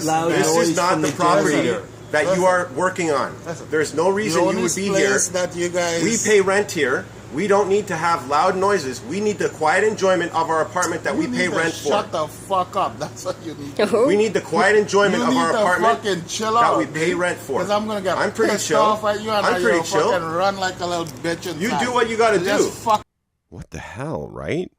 loud this noise is not from the property that you are working on. There's no reason you would be here. That you guys... We pay rent here. We don't need to have loud noises. We need the quiet enjoyment of our apartment that we pay rent for. Shut the fuck up. That's what you need to do. We need the quiet enjoyment of our apartment that we pay rent for. Because I'm going to get pretty pissed chill. off at you and I'm pretty chill. fucking run like a little bitch inside. You do what you got to do. What the hell, right?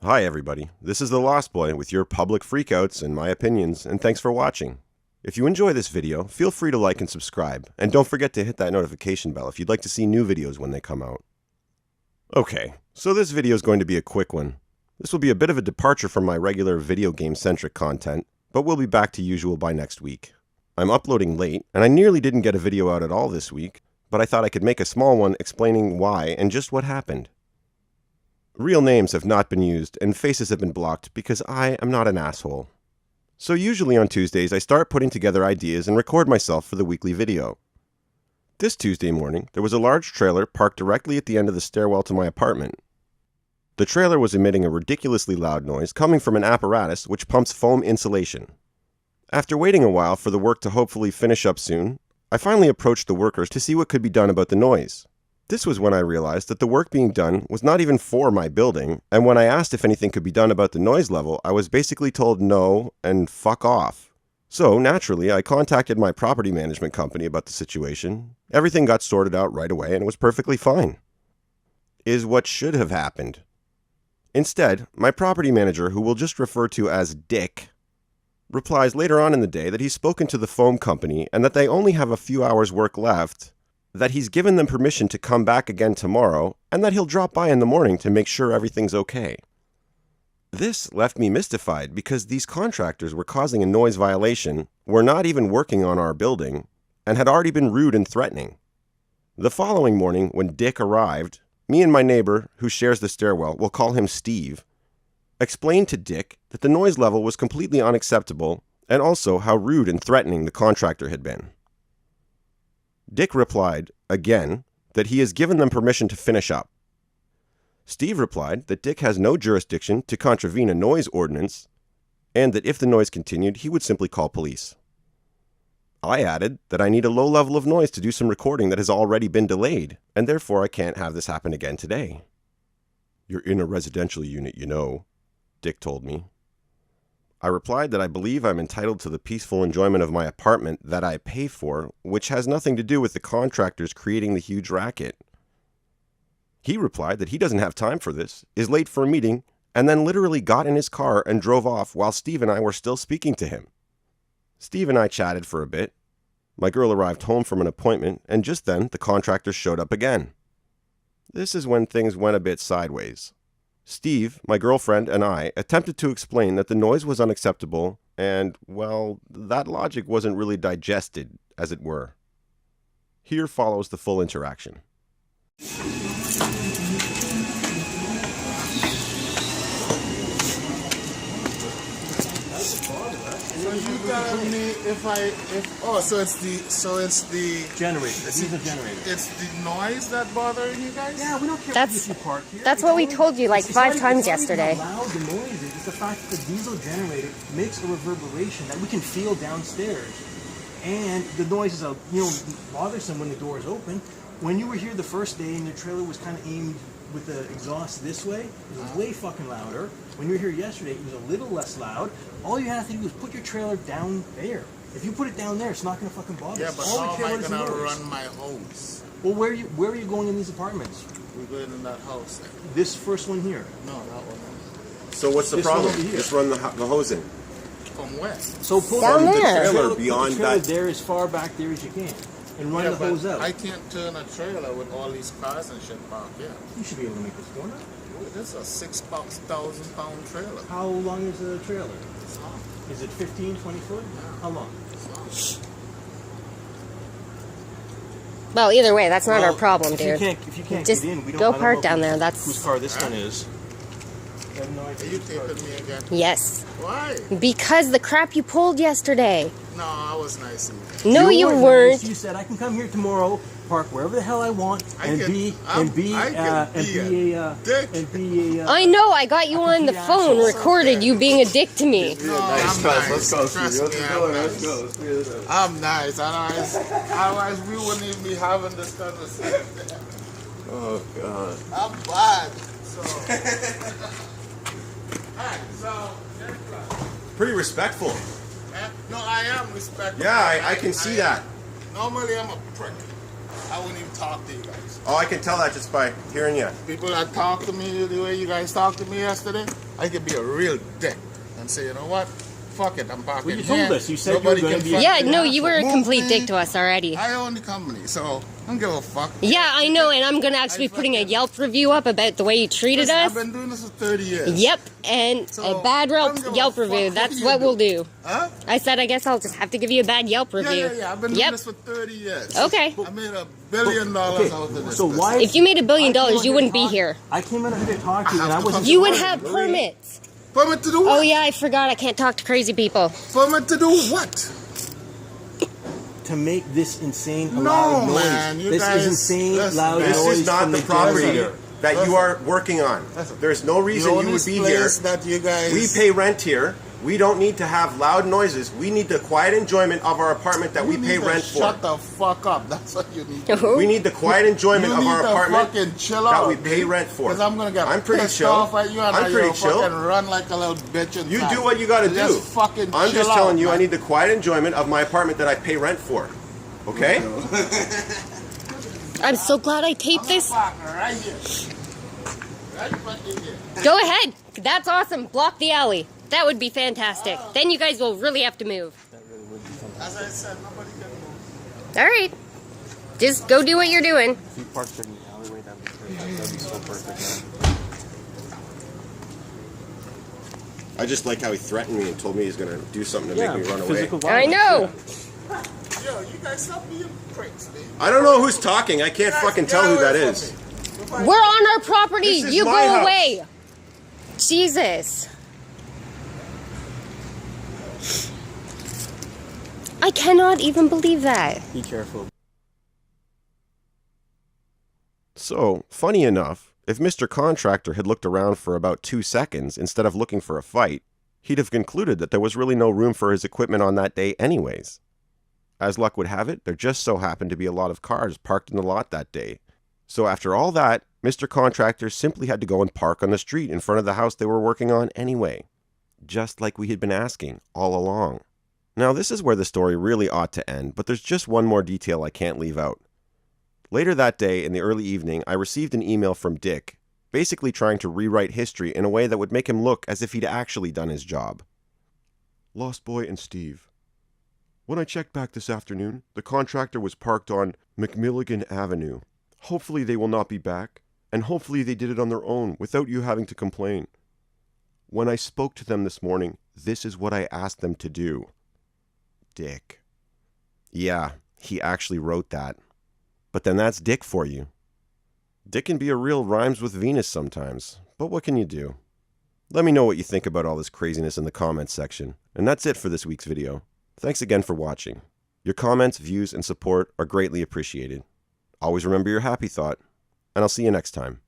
Hi everybody, this is the Lost Boy with your public freakouts and my opinions, and thanks for watching. If you enjoy this video, feel free to like and subscribe, and don't forget to hit that notification bell if you'd like to see new videos when they come out. Okay, so this video is going to be a quick one. This will be a bit of a departure from my regular video game-centric content, but we'll be back to usual by next week. I'm uploading late, and I nearly didn't get a video out at all this week, but I thought I could make a small one explaining why and just what happened. Real names have not been used, and faces have been blocked because I am not an asshole. So usually on Tuesdays, I start putting together ideas and record myself for the weekly video. This Tuesday morning, there was a large trailer parked directly at the end of the stairwell to my apartment. The trailer was emitting a ridiculously loud noise coming from an apparatus which pumps foam insulation. After waiting a while for the work to hopefully finish up soon, I finally approached the workers to see what could be done about the noise. This was when I realized that the work being done was not even for my building, and when I asked if anything could be done about the noise level, I was basically told no and fuck off. So, naturally, I contacted my property management company about the situation. Everything got sorted out right away and it was perfectly fine. Is what should have happened. Instead, my property manager, who we'll just refer to as Dick, replies later on in the day that he's spoken to the foam company and that they only have a few hours work left, that he's given them permission to come back again tomorrow, and that he'll drop by in the morning to make sure everything's okay. This left me mystified because these contractors were causing a noise violation, were not even working on our building, and had already been rude and threatening. The following morning, when Dick arrived, me and my neighbor, who shares the stairwell, we'll call him Steve, explained to Dick that the noise level was completely unacceptable, and also how rude and threatening the contractor had been. Dick replied, again, that he has given them permission to finish up. Steve replied that Dick has no jurisdiction to contravene a noise ordinance, and that if the noise continued, he would simply call police. I added that I need a low level of noise to do some recording that has already been delayed, and therefore I can't have this happen again today. You're in a residential unit, you know, Dick told me. I replied that I believe I'm entitled to the peaceful enjoyment of my apartment that I pay for, which has nothing to do with the contractors creating the huge racket. He replied that he doesn't have time for this, is late for a meeting, and then literally got in his car and drove off while Steve and I were still speaking to him. Steve and I chatted for a bit. My girl arrived home from an appointment, and just then the contractors showed up again. This is when things went a bit sideways. Steve, my girlfriend, and I attempted to explain that the noise was unacceptable, and, well, that logic wasn't really digested, as it were. Here follows the full interaction. So you telling me so it's the generator. It's the generator. It's the noise that bothering you guys? Yeah, we don't care if you park here. That's what we told you like 5 times yesterday. How loud the noise is. It's the fact that the diesel generator makes a reverberation that we can feel downstairs, and the noise is bothersome when the door is open. When you were here the first day and the trailer was kind of aimed with the exhaust this way, it was way fucking louder. When you were here yesterday, it was a little less loud. All you have to do is put your trailer down there. If you put it down there, it's not going to fucking bother us. Yeah, but how am I going to run my hose? Well, where are you going in these apartments? We're going in that house. This first one here? No, that one. So what's the problem? Just run the hose in. From where? So pull down the there. trailer beyond put the trailer that. there as far back there as you can. And run the hose out. I can't turn a trailer with all these cars and shit parked here. You should be able to make this corner. This is a 6,000 pound trailer. How long is the trailer? Is it 15, 20 foot? Yeah. How long? Well, either way, that's not our problem, dude. If you can't Just get in, we don't go I don't park know down there. That's whose car this one is. I have no idea. Are you taping me again? yes. Why? Because the crap you pulled yesterday. No, I was nice. No, you weren't. You said I can come here tomorrow park wherever the hell I want and be a dick. I know. I got you on the phone, recorded you being a dick to me. No, I'm nice. Let's go. I'm nice. Otherwise, we wouldn't even be having this conversation. Oh God. I'm bad. So, alright. So, Pretty respectful. no, I am respectful. Yeah, I can see that. Normally, I'm a prick. I wouldn't even talk to you guys. Oh, I can tell that just by hearing you. People that talk to me the way you guys talked to me yesterday, I could be a real dick and say, you know what? Fuck it, I'm parking Well, you here. told us. You said Nobody you were going can to be. fuck Yeah, me. no, you were a Move complete me. dick to us already. I own the company, so I don't give a fuck. Yeah, I know, and I'm gonna actually be putting a Yelp review up about the way you treated Listen, us. I've been doing this for 30 years. Yep, and So, a bad I don't give a Yelp fuck review. what That's you what do. we'll do. Huh? I said, I guess I'll just have to give you a bad Yelp review. Yeah. I've been doing Yep. this for 30 years. Okay. I made $1 billion out of this. So why? If you made $1 billion, I came you out wouldn't be talk- here. I came out here to talk to you, and I have to wasn't. come- You would supposed have to. permits. Permit to do what? Oh yeah, I forgot. I can't talk to crazy people. Permit to do what? To make this insane No, loud noise. man, you this guys- is insane listen, loud man. noise. This is not from the property generator. that you are working on. There's no reason The you would be only here. place that you guys... We pay rent here. We don't need to have loud noises. We need the quiet enjoyment of our apartment that we You pay need to rent for. Shut the fuck up. That's what you need to do. We need the quiet enjoyment You of need our to apartment fucking chill that out, we pay dude. rent for. Because I'm going to get I'm pretty pissed chill. off at you and I'm pretty you'll chill. fucking run like a little bitch inside. You do what you got to do. Just fucking I'm chill just telling out, you, I man. need the quiet enjoyment of my apartment that I pay rent for. Okay? I'm so glad I taped this. Right here. Right fucking here. Go ahead. That's awesome. Block the alley. That would be fantastic. Then you guys will really have to move. As I said, nobody can move. All right. Just go do what you're doing. If you parked in the alleyway, that'd be perfect. That'd be so perfect, man. I just like how he threatened me and told me he's going to do something to make me run away. physical I violence. know. Yo, you guys stop being pricks, man. I don't know who's talking. I can't fucking tell who that is. We're on our property. This is You my go house. away. Jesus. I cannot even believe that. Be careful. So, funny enough, if Mr. Contractor had looked around for about 2 seconds instead of looking for a fight, he'd have concluded that there was really no room for his equipment on that day anyways. As luck would have it, there just so happened to be a lot of cars parked in the lot that day. So after all that, Mr. Contractor simply had to go and park on the street in front of the house they were working on anyway. Just like we had been asking all along. Now this is where the story really ought to end, but there's just one more detail I can't leave out. Later that day, in the early evening, I received an email from Dick, basically trying to rewrite history in a way that would make him look as if he'd actually done his job. Lost Boy and Steve. When I checked back this afternoon, the contractor was parked on McMilligan Avenue. Hopefully they will not be back, and hopefully they did it on their own without you having to complain. When I spoke to them this morning, this is what I asked them to do. Dick. Yeah, he actually wrote that. But then that's Dick for you. Dick can be a real rhymes with Venus sometimes, but what can you do? Let me know what you think about all this craziness in the comments section. And that's it for this week's video. Thanks again for watching. Your comments, views, and support are greatly appreciated. Always remember your happy thought, and I'll see you next time.